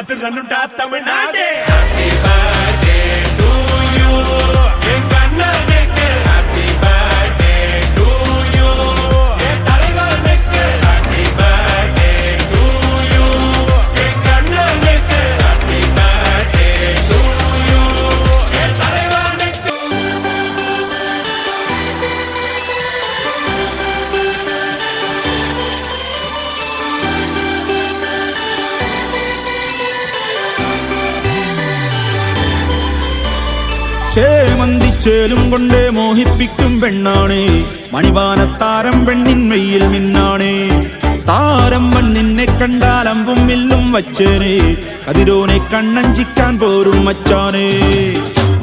அது ரன்னுண்டா Tamil Nadu. Happy birthday to you எங்க அண்ணனுக்கு. Happy birthday to you என் தலைவனுக்கு. Happy birthday to you எங்க அண்ணனுக்கு. Happy birthday to you என் தலைவனுக்கு. ചേമന്തിച്ചേലും കൊണ്ടേ മോഹിപ്പിക്കും പെണ്ണാണേ, മണിവാനത്താരം പെണ്ണിൻ മെയ്യിൽ മിന്നാണേ. താരം വൻ നിന്നെ കണ്ടാൽ അമ്പും വില്ലും വച്ചേനെ, കതിരോനെ കണ്ണഞ്ചിക്കാൻ പോരും മച്ചാനേ.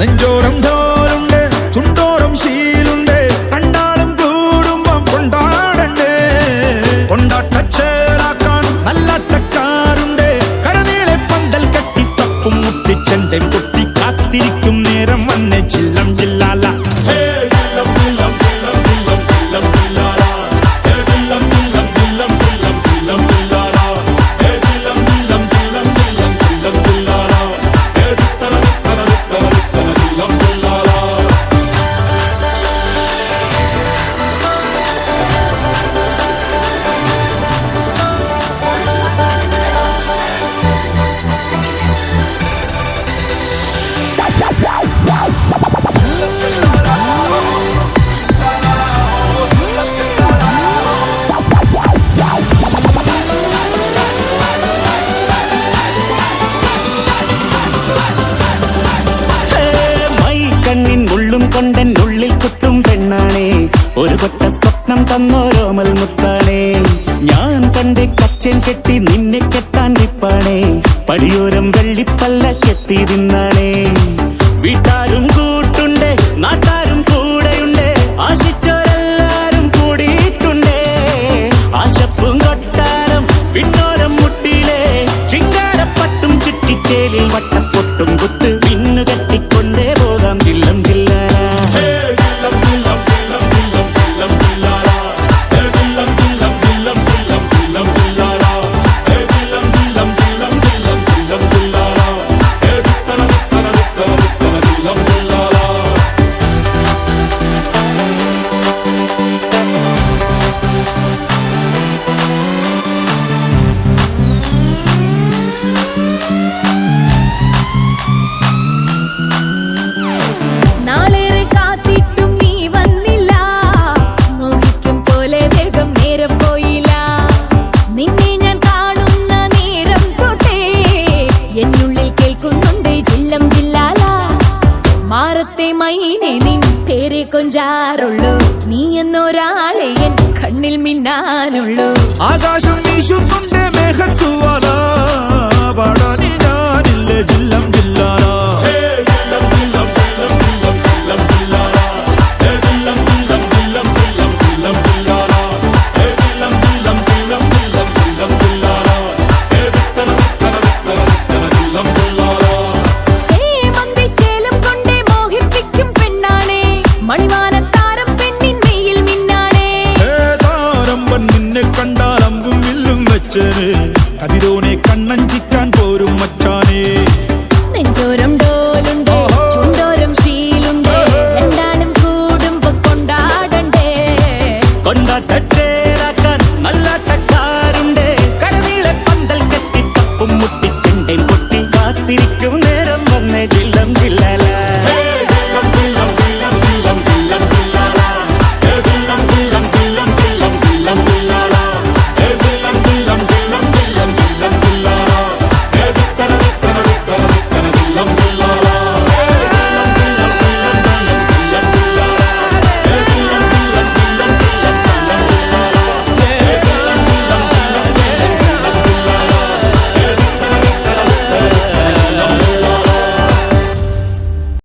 നെഞ്ചോരം ധോലുണ്ട്, ചുണ്ടോരം ശീലുണ്ട്, കണ്ടാലും കൂടുമ്പം കൊണ്ടാടണ്ടേ. കൊണ്ടാട്ടച്ചേലാക്കാൻ നല്ലാട്ടക്കാരുണ്ട്, കരനീളെ പന്തൽ കെട്ടി തപ്പും മുട്ടിച്ചെണ്ടൻ പൊട്ടി കാത്തിരിക്കും നേരം വന്നെ ചില്ലം ജില്ലാല. കൊണ്ടൻ ഉള്ളിൽ കുത്തും പെണ്ണാണേ, ഒരു കൊട്ട സ്വപ്നം തന്നോരോമൽ മുത്താണേ. ഞാൻ പണ്ട് കച്ചൻ കെട്ടി നിന്നെ കെട്ടാൻ നിപ്പാണേ, പടിയോരം വെള്ളിപ്പല്ല കെത്തി തിന്നാണേ. വീട്ടാരും കൂട്ടുണ്ട്, നാട്ടാരും കൂടെയുണ്ട്, ആശിച്ചോരെല്ലാരും കൂടിയിട്ടുണ്ടേ. ആശപ്പും കൊട്ടാരം വിണ്ണോരം മുട്ടിയിലെ ചിങ്കാരപ്പട്ടും ചുറ്റിച്ചേലിൽ വട്ടപ്പൊട്ടും കുത്ത് പിന്നു കെട്ടിക്കൊണ്ടേ പോകാം ചില്ലം ജില്ല. നാളേറെ കാത്തിട്ടും നീ വന്നില്ല, മോഹിക്കും പോലെ വേഗം നേരം പോയില്ല. നിന്നെ ഞാൻ കാണുന്ന നേരം തൊട്ടേ എന്നുള്ളിൽ കേൾക്കുന്നുണ്ട് ജില്ലം ജില്ലാല. മാറത്തെ മൈനെ നിൻ പേരെ കൊഞ്ചാറുള്ളൂ, നീ എന്നൊരാളെ എൻ കണ്ണിൽ മിന്നാനുള്ളൂ. ആകാശം വീശുന്നുണ്ട് മേഘത്തുവാല, പാടാനി ഞാനില്ല ജില്ലം ജില്ലാല. ചേമന്തിച്ചേലും കൊണ്ടേ മോഹിപ്പിക്കും പെണ്ണാണേ, മണിവാനത്താരം പെണ്ണിൻ മെയ്യിൽ മിന്നാണേ. താരം വൻ നിന്നെ കണ്ടാൽ അമ്പും വില്ലും വെച്ചേനെ, കതിരോനെ കണ്ണഞ്ചിക്കാൻ പോരും മച്ചാനേ. നെഞ്ചോരം ഡോലുണ്ട്, ചുണ്ടോരം ശീലുണ്ട്, രണ്ടാളും കൂടുമ്പോ കൊണ്ടാടണ്ടേ. കൊണ്ടാട്ടച്ചേരാക്കാൻ നല്ലാട്ടക്കാരുണ്ട്, കരനീളെ പന്തൽ കെട്ടി തപ്പും മുട്ടിച്ചെണ്ടൻ പൊട്ടി കാത്തിരിക്കും നേരം വന്നേ ജില്ല.